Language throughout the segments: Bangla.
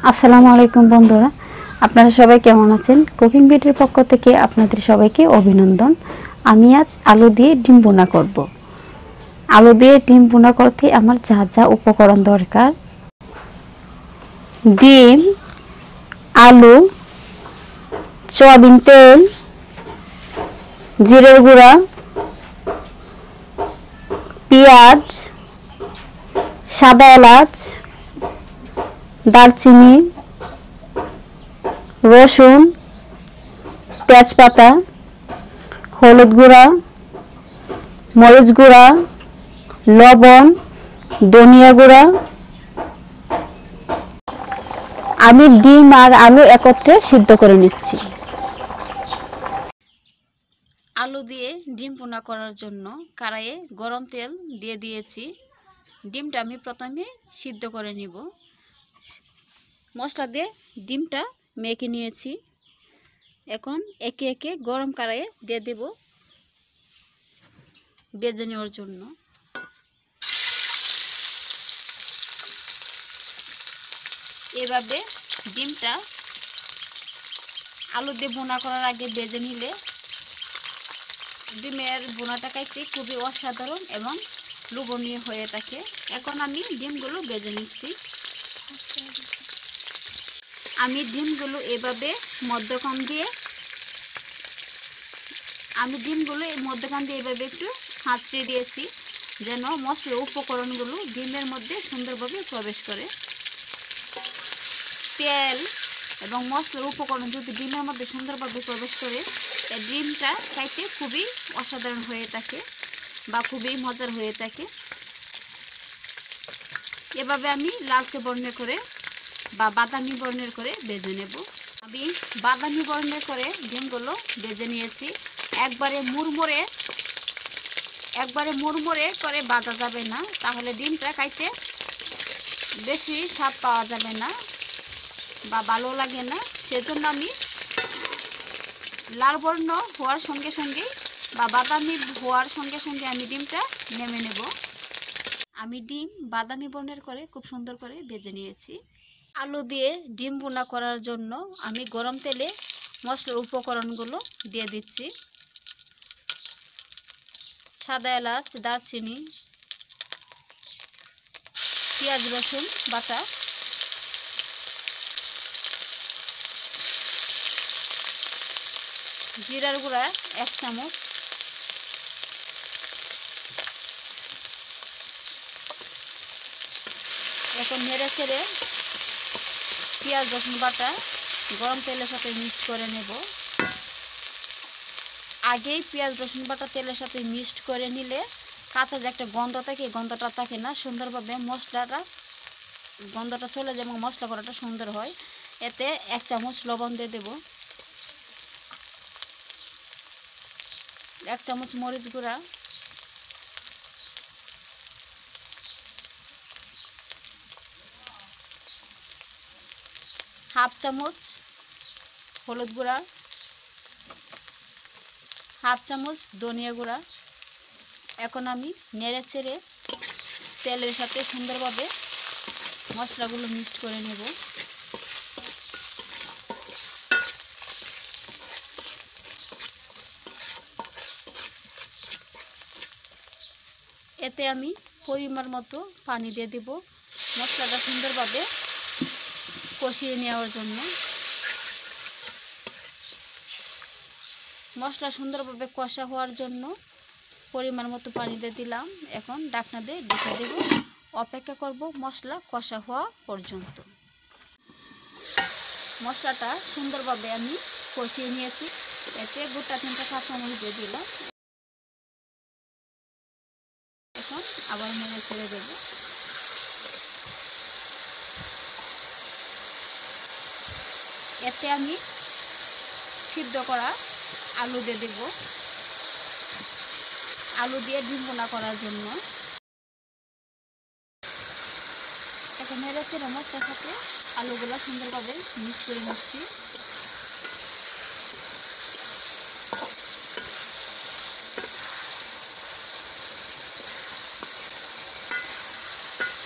আসসালামু আলাইকুম বন্ধুরা, আপনারা সবাই কেমন আছেন? কুকিং ভিডিওর পক্ষ থেকে আপনাদের সবাইকে অভিনন্দন। আমি আজ আলু দিয়ে ডিম ভুনা করব। আলু দিয়ে ডিম ভুনা করতে আমার যা যা উপকরণ দরকার: ডিম, আলু, সয়াবিন তেল, জিরের গুঁড়া, পেঁয়াজ, সাদা এলাচ, দারচিনি, রসুন, তেজপাতা, হলুদ গুঁড়া, মরিচ গুঁড়া, লবণ, ধনিয়া গুঁড়া। আমি ডিম আর আলু একত্রে সিদ্ধ করে নিচ্ছি। আলু দিয়ে ডিম ভুনা করার জন্য কড়াইয়ে গরম তেল দিয়ে দিয়েছি। ডিমটা আমি প্রথমে সিদ্ধ করে নিব। মশলা দিয়ে ডিমটা মেখে নিয়েছি। এখন একে একে গরম কড়াইয়ে দিয়ে দেব ভেজে নেওয়ার জন্য। এভাবে ডিমটা আলু দিয়ে ভুনা করার আগে ভেজে নিলে ডিমের ভুনাটা খাইতে খুবই অসাধারণ এবং লোভনীয় হয়ে থাকে। এখন আমি ডিমগুলো ভেজে নিচ্ছি। আমি ডিমগুলো এভাবে মধ্যখান দিয়ে এভাবে একটু হাঁচড়ে দিয়েছি, যেন মশলা উপকরণগুলো ডিমের মধ্যে সুন্দরভাবে প্রবেশ করে। তেল এবং মশলার উপকরণ যদি ডিমের মধ্যে সুন্দরভাবে প্রবেশ করে, এই ডিমটা খাইতে খুবই অসাধারণ হয়ে থাকে বা খুবই মজার হয়ে থাকে। এভাবে আমি লালচে বর্ণের করে বা বাদামি বর্ণের করে ভেজে নেব। আমি বাদামি বর্ণের করে ডিমগুলো ভেজে নিয়েছি। একবারে মুড়মুড়ে করে ভাজা যাবে না, তাহলে ডিমটা খাইতে বেশি স্বাদ পাওয়া যাবে না বা ভালো লাগে না। সেজন্য আমি লাল বর্ণ হওয়ার সঙ্গে সঙ্গে বা বাদামি হওয়ার সঙ্গে সঙ্গে আমি ডিমটা নেমে নেব। আমি ডিম বাদামি বর্ণের করে খুব সুন্দর করে ভেজে নিয়েছি। আলু দিয়ে ডিম ভুনা করার জন্য আমি গরম তেলে মশলার উপকরণগুলো দিয়ে দিচ্ছি। সাদা এলাচ, দারচিনি, পেঁয়াজ রসুন বাটা, জিরার গুঁড়া 1 চামচ, এখন নেড়ে ছেড়ে পেঁয়াজ রসুন বাটা গরম তেলের সাথে মিক্সড করে নেব। আগেই পেঁয়াজ রসুন বাটা তেলের সাথে মিক্সড করে নিলে কাঁচা যে একটা গন্ধ থাকে, গন্ধটা থাকে না, সুন্দরভাবে গন্ধটা চলে যায় এবং মশলা করাটা সুন্দর হয়। এতে 1 চামচ লবণ দিয়ে দেব, 1 চামচ মরিচ গুঁড়া, 1/2 চামচ হলুদ গুঁড়া, 1/2 চামচ ধনিয়া গুঁড়া। এখন আমি নেড়ে চেড়ে তেলের সাথে সুন্দরভাবে মশলাগুলো মিক্সড করে নেব। এতে আমি পরিমাণ মতো পানি দিয়ে দেব মশলাটা সুন্দরভাবে কষিয়ে নেওয়ার জন্য। মশলা সুন্দরভাবে কষা হওয়ার জন্য পরিমাণ মতো পানি দিয়ে দিলাম। এখন ঢাকনা দিয়ে ঢেকে দেব, অপেক্ষা করব মশলা কষা হওয়া পর্যন্ত। মশলাটা সুন্দরভাবে আমি কষিয়ে নিয়েছি। এতে গোটা 3টা কাঁচামরিচ দিয়ে দিলাম। এখন আবার নেড়ে ছেড়ে দেব। এতে আমি সিদ্ধ করা আলু দিয়ে দেব, আলু দিয়ে ডিম ভুনা করার জন্য। এখন নেড়ে ছেড়ে মশলার সাথে আলুগুলো সুন্দরভাবে মিক্স করে নিচ্ছি।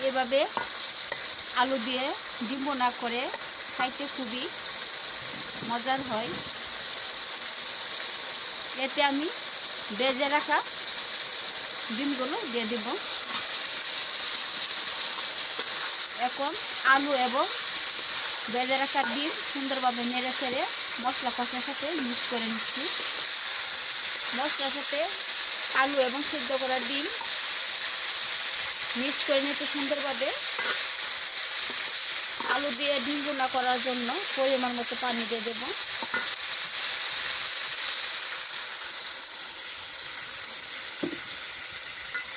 এভাবে আলু দিয়ে ডিম বোনা করে খাইতে খুবই মজার হয়। এতে আমি ভেজে রাখা ডিমগুলো দিয়ে দিব। এখন আলু এবং ভেজে রাখা ডিম সুন্দরভাবে নেড়ে চেড়ে মশলা কষার সাথে মিক্স করে নিচ্ছি। মশলার সাথে আলু এবং সিদ্ধ করা ডিম মিক্স করে নিতে সুন্দরভাবে আলু দিয়ে ডিম বোনা করার জন্য পরিমাণ মতো পানি দিয়ে দেব।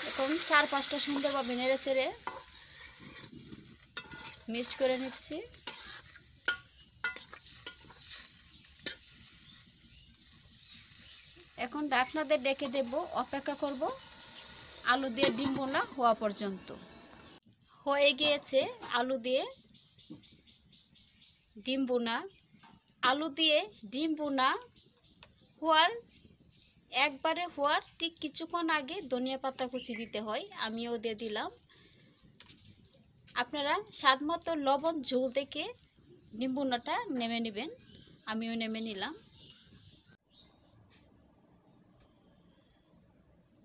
এখন 4-5টা সুন্দরভাবে নেড়ে চেড়ে মিক্স করে নিচ্ছি। এখন ঢাকনা দিয়ে ডেকে দেব, অপেক্ষা করব আলু দিয়ে ডিম বোনা হওয়া পর্যন্ত। হয়ে গিয়েছে আলু দিয়ে ডিম বোনা। আলু দিয়ে ডিম বোনা হওয়ার ঠিক কিছুক্ষণ আগে ধনিয়া পাতা কুচি দিতে হয়, আমিও দিয়ে দিলাম। আপনারা স্বাদ মতো লবণ ঝোল দেখে ডিম বোনাটা নেমে নেবেন, আমিও নেমে নিলাম।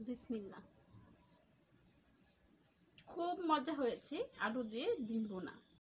বিসমিল্লাহ। খুব মজা হয়েছে আলু দিয়ে ডিম বোনা।